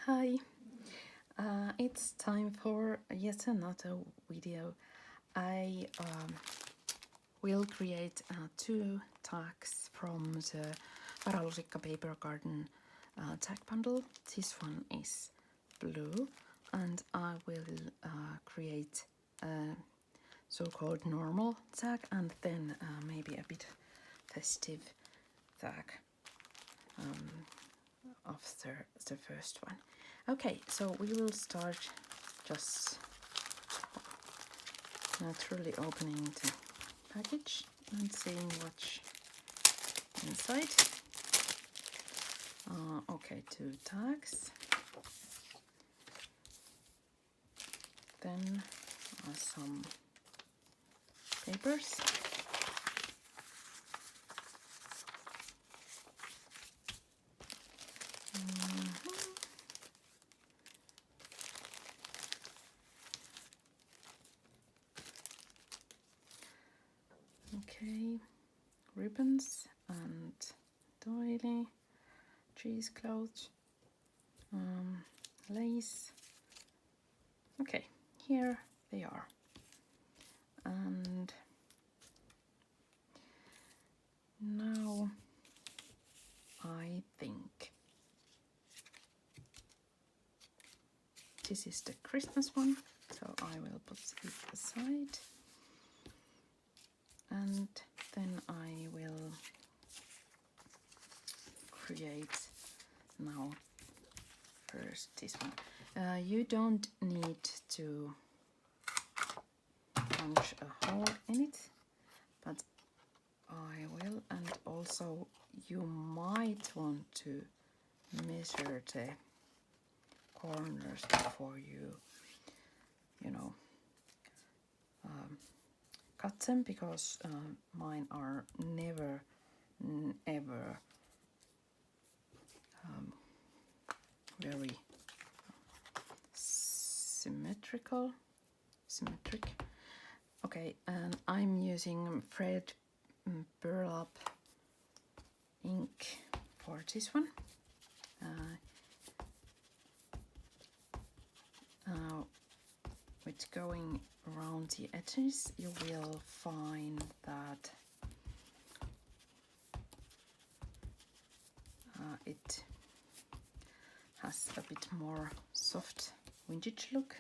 Hi, it's time for yet another video. I will create two tags from the Varalusikka paper garden tag bundle. This one is blue, and I will create a so-called normal tag and then maybe a bit festive tag after the first one. Okay, so we will start just naturally opening the package and seeing what's inside. Okay, two tags. Then some papers. Okay, ribbons and doily, cheesecloth, lace. Okay, here they are. And now I think this is the Christmas one, so I will put it aside. And then I will create now first this one. You don't need to punch a hole in it, but I will. And also you might want to measure the corners before you know cut them, because mine are never ever very symmetric. Okay, and I'm using Fred burlap ink for this one. With going around the edges, you will find that it has a bit more soft vintage look.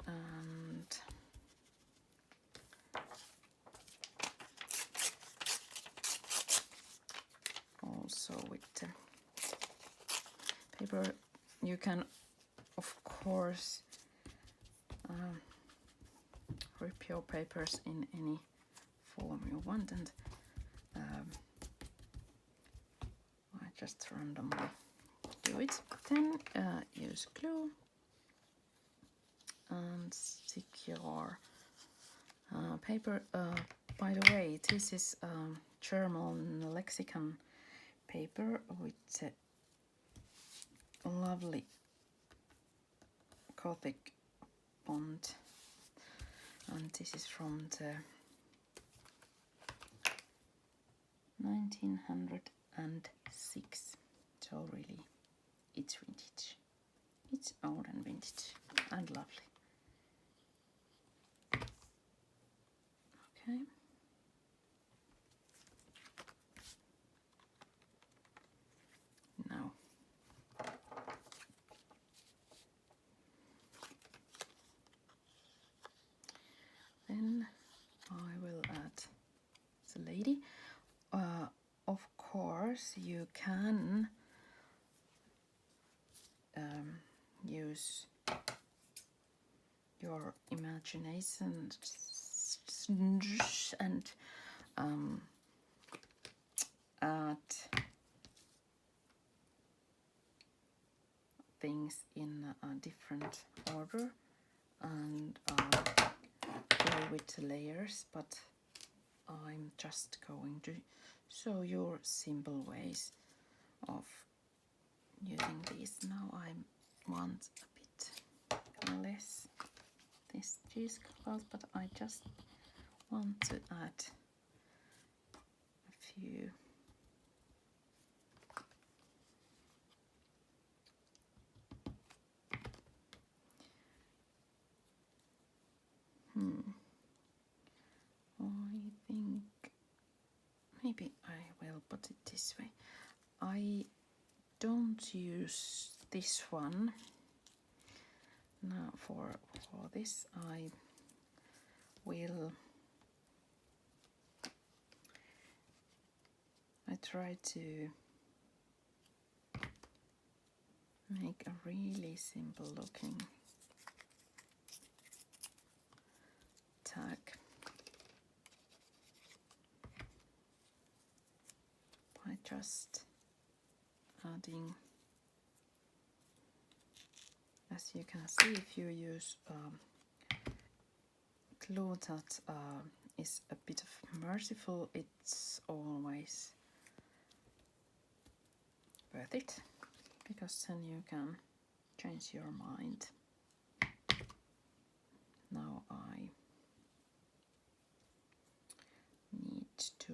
And also with the paper, you can of course rip your papers in any form you want, and I just randomly do it. Then use glue and stick your paper. By the way, this is German lexicon paper with a lovely Gothic font, and this is from the 1906. So really, it's vintage. It's old and vintage and lovely. Okay. Now then I will add the lady. Of course, you can use your imagination and add things in a different order and play with the layers, but I'm just going to show you simple ways of using these. Now I want a bit less this cheesecloth, but I just want to add a few maybe I will put it this way. I don't use this one. Now for this I try to make a really simple looking tag. By just adding, as you can see, if you use glue that is a bit of merciful, it's always worth it, because then you can change your mind. Now I need to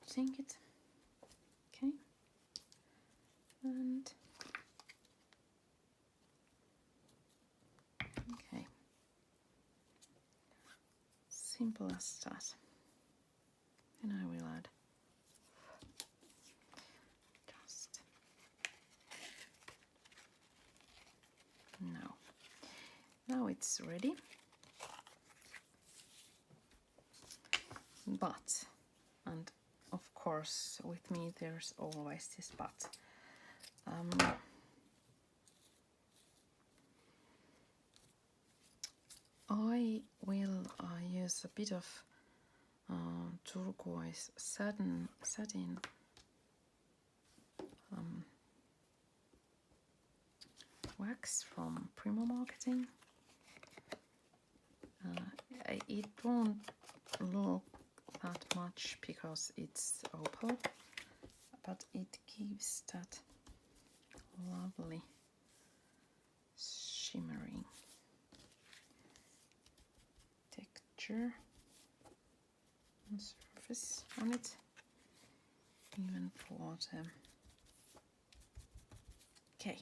rethink it. Okay, and okay, simple as that. And I will add just now it's ready. But, and of course with me there's always this but, I will use a bit of turquoise satin wax from Primo Marketing. It won't look that much because it's opal, but it gives that lovely shimmering texture and surface on it, even for the okay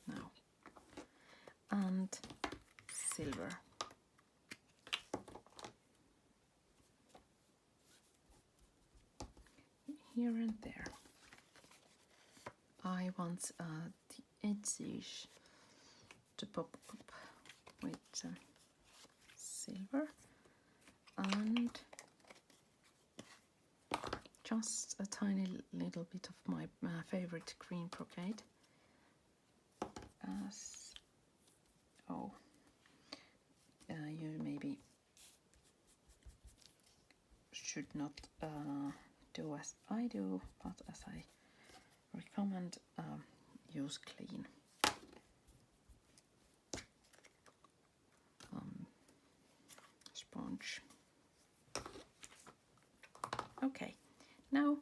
now, and silver. Here and there. I want the edges to pop up with silver, and just a tiny little bit of my favorite green brocade. As you maybe should not do as I do, but as I recommend, use clean sponge. Okay, now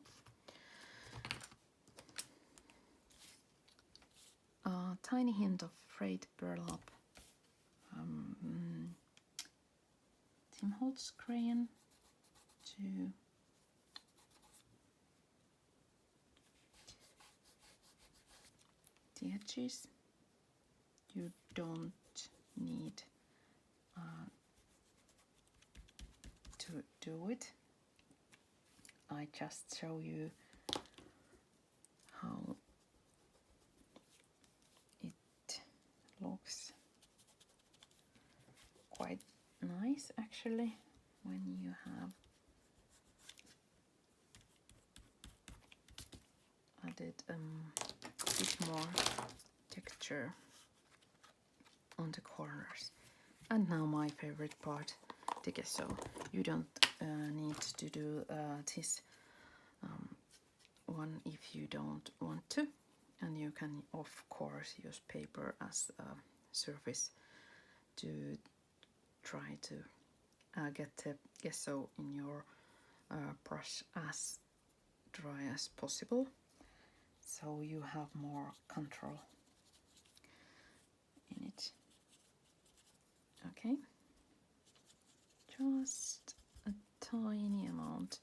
a tiny hint of frayed burlap Tim Holtz crayon to the edges. You don't need to do it. I just show you how it looks quite nice actually when you have added a bit more texture on the corners. And now my favorite part, the gesso. You don't need to do this one if you don't want to, and you can of course use paper as a surface to try to get the gesso in your brush as dry as possible, so you have more control in it. Okay, just a tiny amount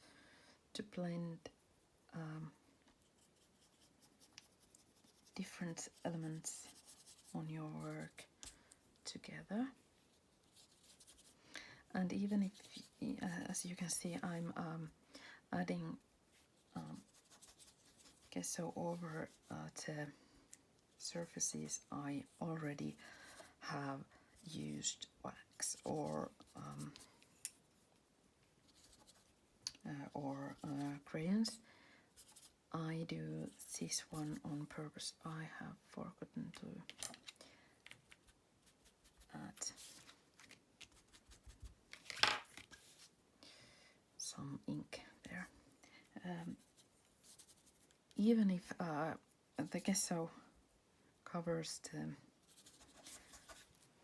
to blend different elements on your work together. And even if, as you can see, I'm adding gesso over the surfaces I already have used wax or crayons. I do this one on purpose. I have forgotten to add some ink there. Even if the gesso covers the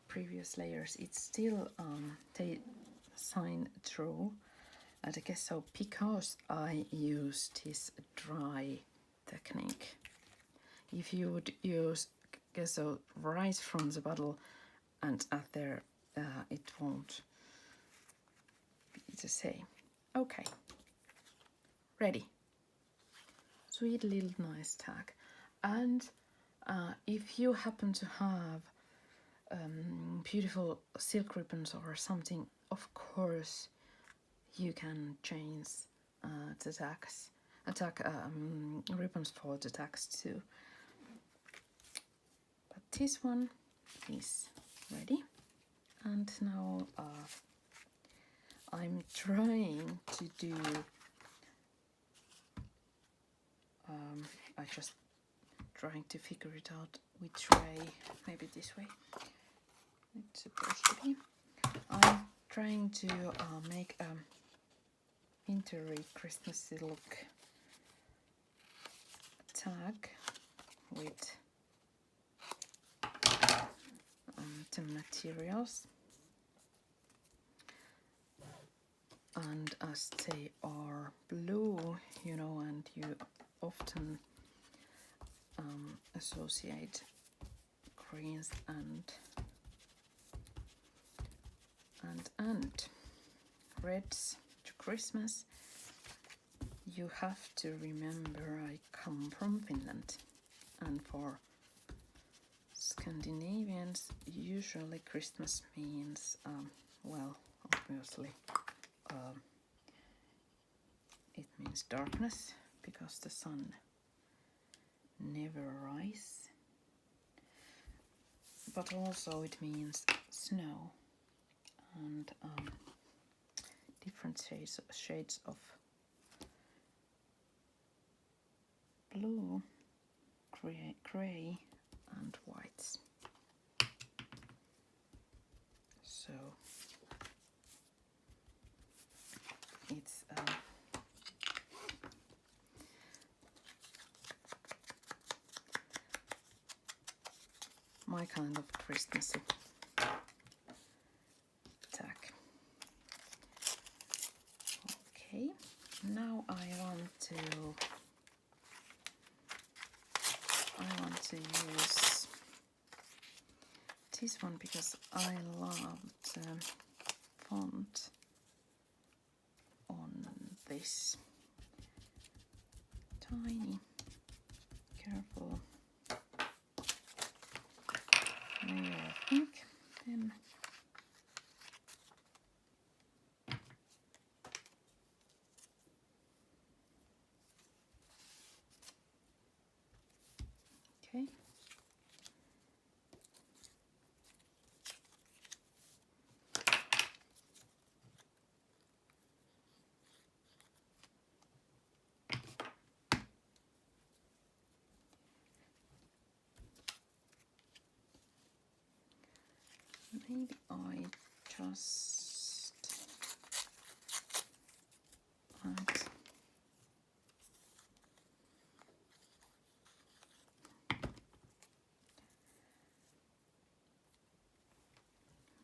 previous layers, it's still they shine through the gesso because I used this dry technique. If you would use gesso right from the bottle and add there, it won't be the same. Okay, ready. Sweet little nice tag. And if you happen to have beautiful silk ribbons or something, of course you can change the tags, ribbons for the tags too. But this one is ready, and now I'm trying to do. I just trying to figure it out which way. Maybe this way. It's supposed to be. I'm trying to make a wintry Christmassy look tag with the materials, and as they are blue, you know, and you often associate greens and reds to Christmas, you have to remember I come from Finland, and for Scandinavians usually Christmas means well, obviously it means darkness because the sun never rises, but also it means snow and different shades of blue, gray and whites. So it's my kind of Christmassy tag. Okay, now I want to use this one because I love the font on this tiny, careful layer of ink. Then okay. Maybe I just add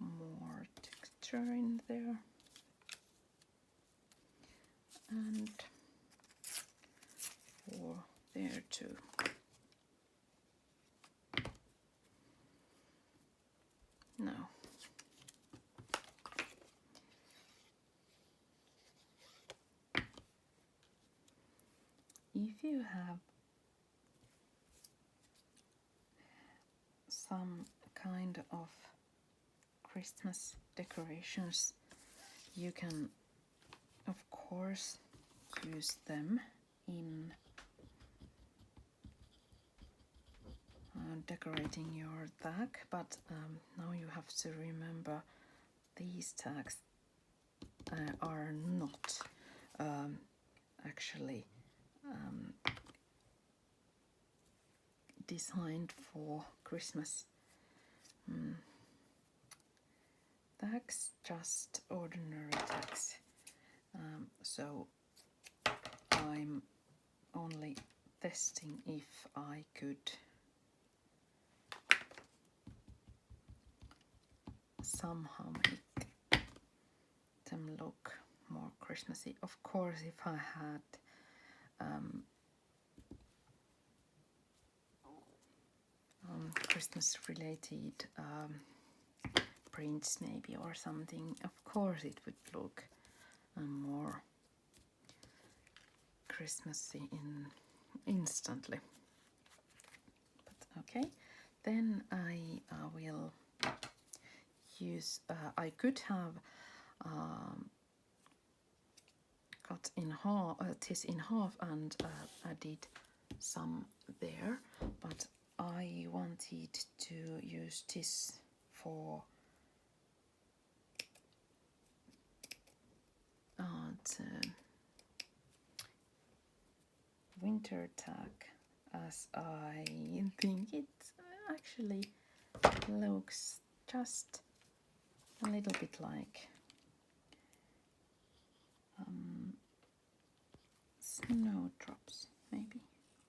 more texture in there, and for there too. Now if you have some kind of Christmas decorations, you can of course use them in decorating your tag, but now you have to remember these tags are not actually designed for Christmas. Tags, just ordinary tags. So I'm only testing if I could somehow make them look more Christmassy. Of course, if I had Christmas related prints maybe or something, of course it would look more Christmassy instantly. But okay, then I will use, I could have cut in half, this in half and added some there, but I wanted to use this for the winter tag, as I think it actually looks just a little bit like snowdrops maybe,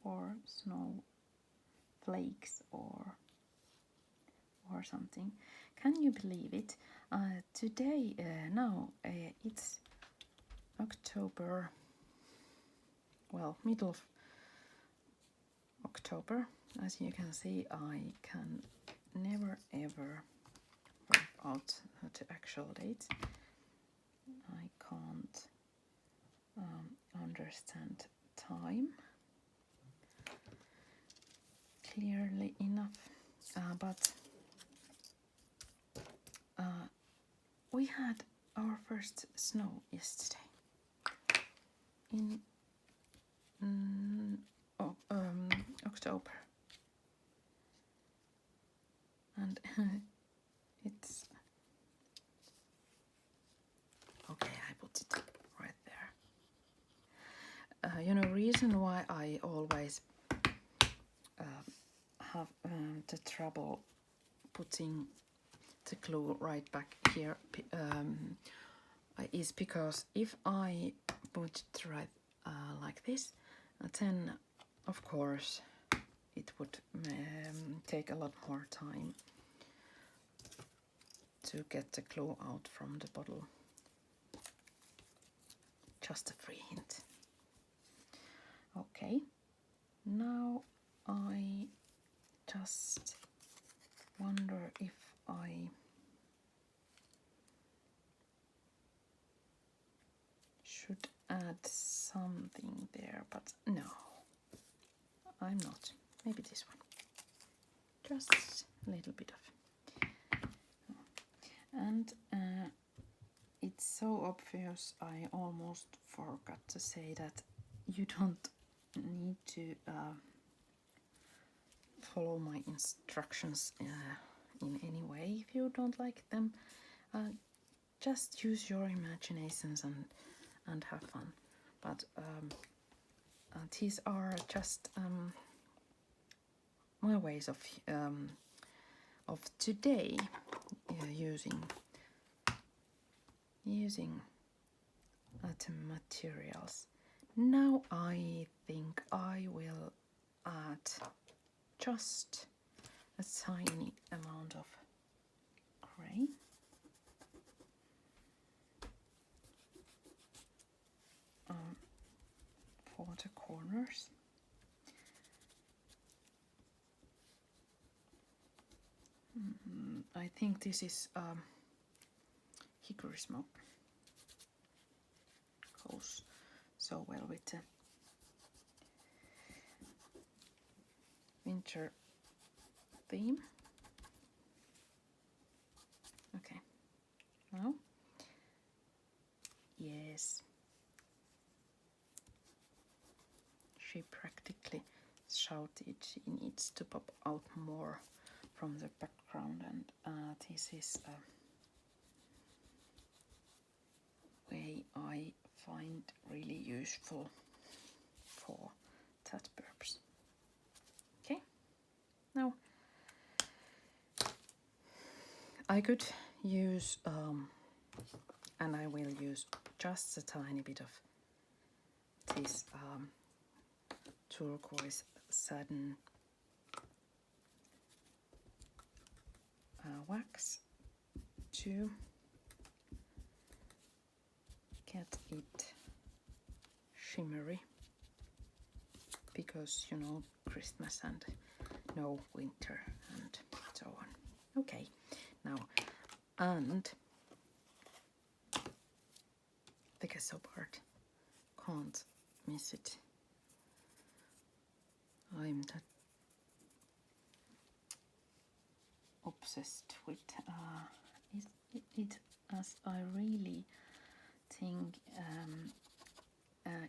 or snow flakes or something. Can you believe it? Today, now it's October, well, middle of October. As you can see, I can never ever work out the actual date. I can't understand time clearly enough, but we had our first snow yesterday in October, and it's okay. I put it right there. You know, reason why I always have the trouble putting the glue right back here is because if I put it right like this, then of course it would take a lot more time to get the glue out from the bottle. Just a free hint. Okay, now I just wonder if I should add something there, but no, I'm not. Maybe this one. Just a little bit of. And it's so obvious, I almost forgot to say that you don't need to follow my instructions in any way if you don't like them. Just use your imaginations and have fun. But these are just my ways of today using the materials. Now I think I will add just a tiny amount of gray. For the corners. I think this is hickory smoke. Goes so well with the winter theme. Okay, now, yes, she practically shouted she needs to pop out more from the background, and this is a way I find really useful for that purpose. Okay, now I could use and I will use just a tiny bit of this turquoise satin wax to get it shimmery, because you know, Christmas and no winter and so on. Okay, now, and the gesso part, can't miss it. I'm that obsessed with it, as I really think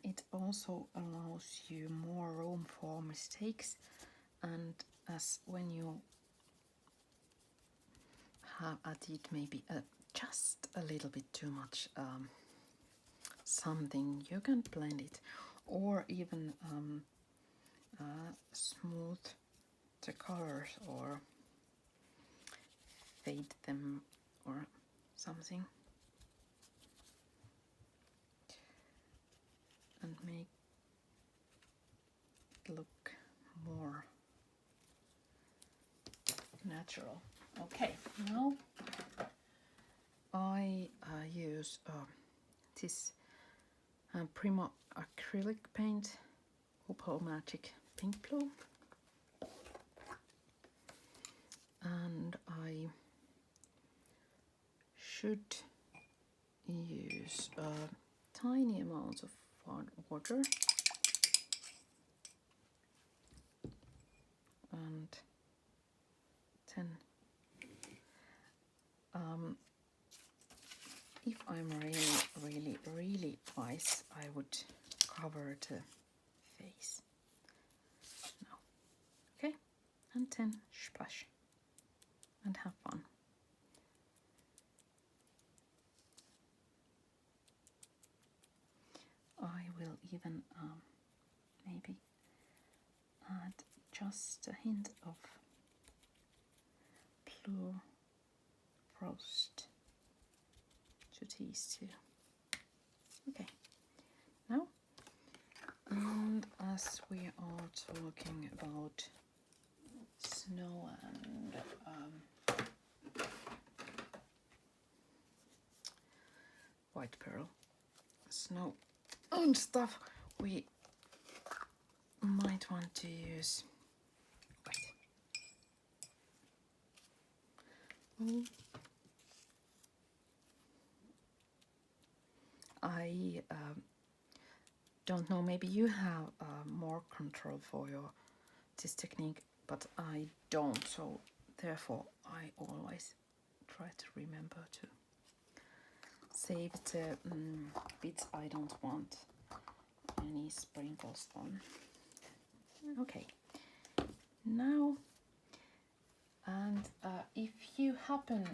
it also allows you more room for mistakes, and as when you have added maybe just a little bit too much something, you can blend it, or even smooth the colors or fade them or something, and make it look more natural. Okay, now I use this Prima acrylic paint, Opal Magic Pink Blue, and I should use tiny amounts of water and then if I'm really wise, I would cover the face now. Okay, and then splash and have fun. I will even maybe add just a hint of blue frost to these two. Okay, now, and as we are talking about snow and white pearl, snow and stuff, we might want to use I don't know, maybe you have more control for this technique, but I don't, so therefore I always try to remember to save the bits I don't want any sprinkles on. Okay, now, and if you happen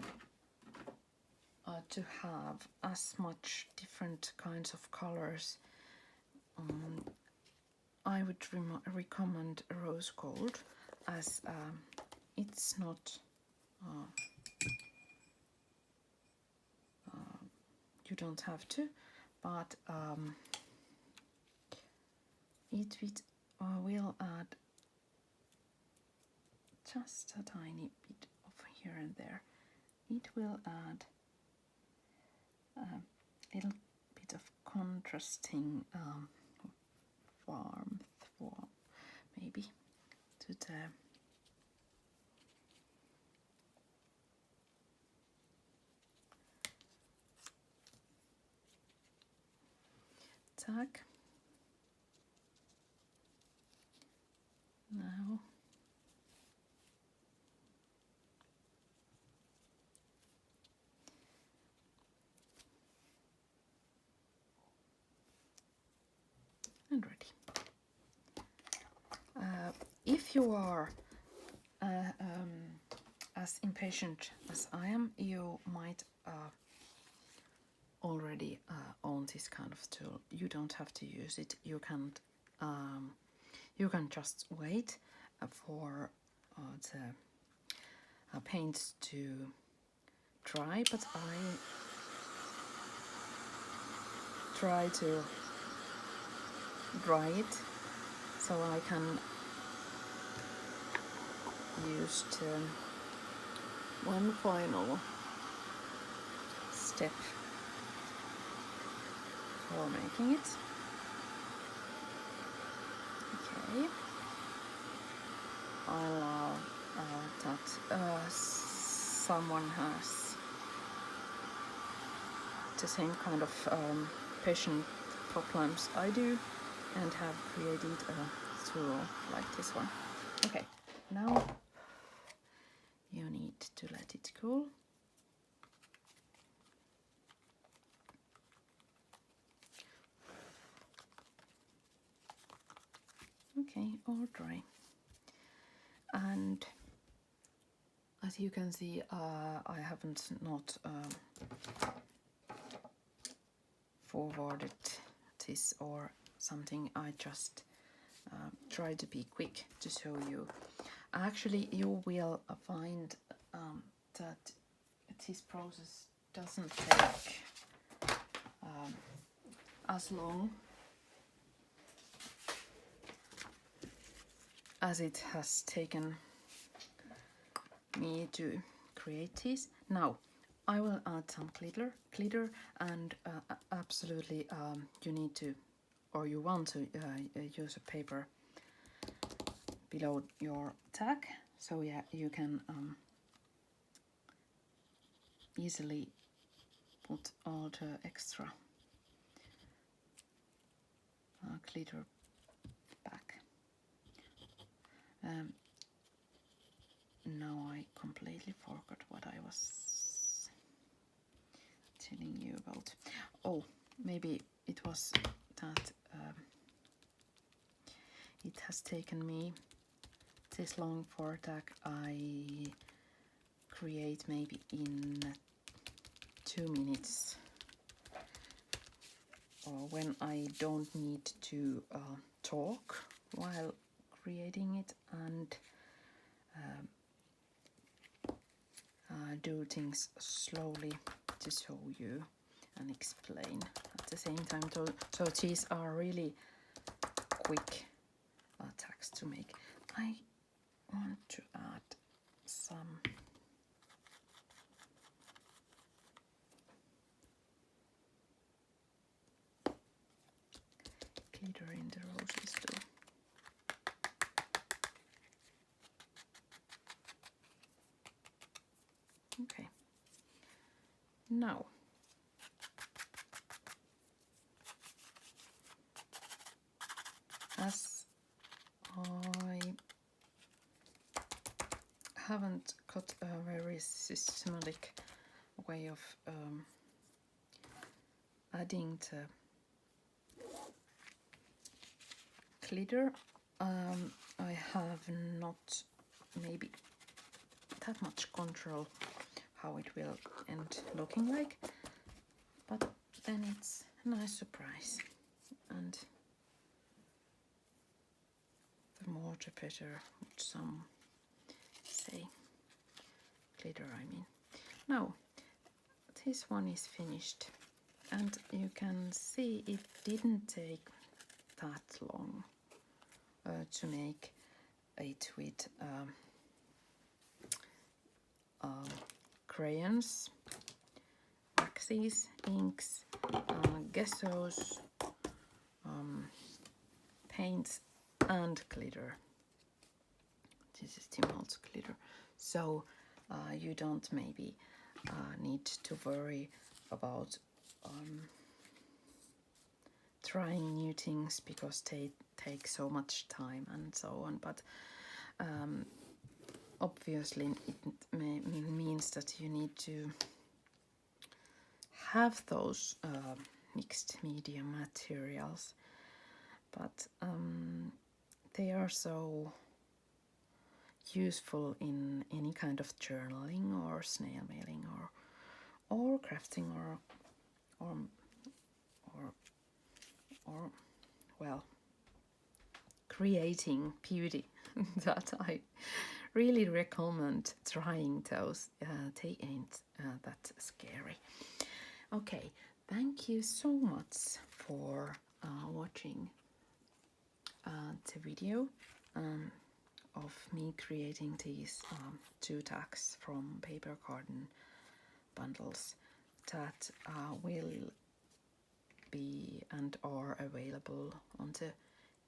to have as much different kinds of colors, I would recommend rose gold, as it's not you don't have to, but it will add just a tiny bit of here and there. It will add a little bit of contrasting warmth, maybe, to the tag. Now and ready. if you are as impatient as I am, you might already own this kind of tool. You don't have to use it. You can just wait for the paints to dry, but I try to dry it so I can use one final step for making it. Okay. I love that someone has the same kind of patient problems I do and have created a tool like this one. Okay, now you need to let it cool. Okay, all dry. And as you can see, I haven't not forwarded this or something. I just try to be quick to show you. Actually, you will find that this process doesn't take as long as it has taken me to create this. Now I will add some glitter, and absolutely you need to, or you want to use a paper below your tag, so yeah, you can easily put all the extra glitter back. Now I completely forgot what I was telling you about. Oh, maybe it was that it has taken me this long for tag. I create maybe in 2 minutes, or when I don't need to talk while creating it, and do things slowly to show you and explain at the same time. So these are really quick tags to make. I want to add some glitter in the roses too. Okay. Now as I haven't got a very systematic way of adding the glitter, I have not maybe that much control how it will end looking like, but then it's a nice surprise, and the more the better, would some say. Glitter, I mean. Now this one is finished, and you can see it didn't take that long to make it with crayons, waxes, inks, gessos, paints, and glitter. This is Timholtz glitter. So you don't maybe need to worry about trying new things because they take so much time and so on. But obviously it means that you need to have those mixed media materials, but they are so useful in any kind of journaling or snail mailing or crafting or or well, creating beauty. That I really recommend trying those. They ain't that scary. Okay, thank you so much for watching the video of me creating these 2 tags from paper carton bundles that will be and are available on the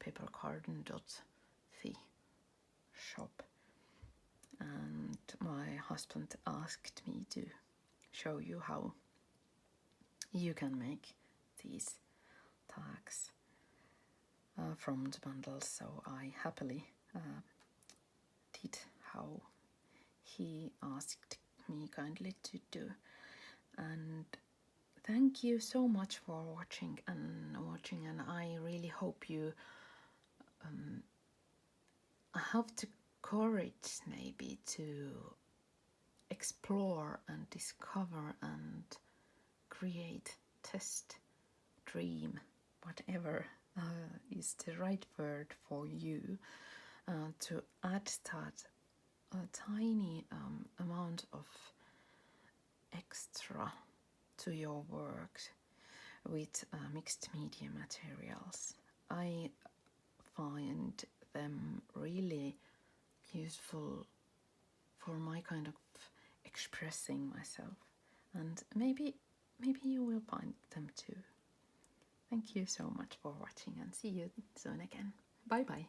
papercarton.fi shop. And my husband asked me to show you how you can make these tags from the bundles, so I happily did how he asked me kindly to do. And thank you so much for watching, and I really hope you have the courage maybe to explore and discover and create, test, dream, whatever is the right word for you, to add that tiny amount of extra to your work with mixed media materials. I find them really useful for my kind of expressing myself, and maybe you will find them too. Thank you so much for watching, and see you soon again. Bye bye.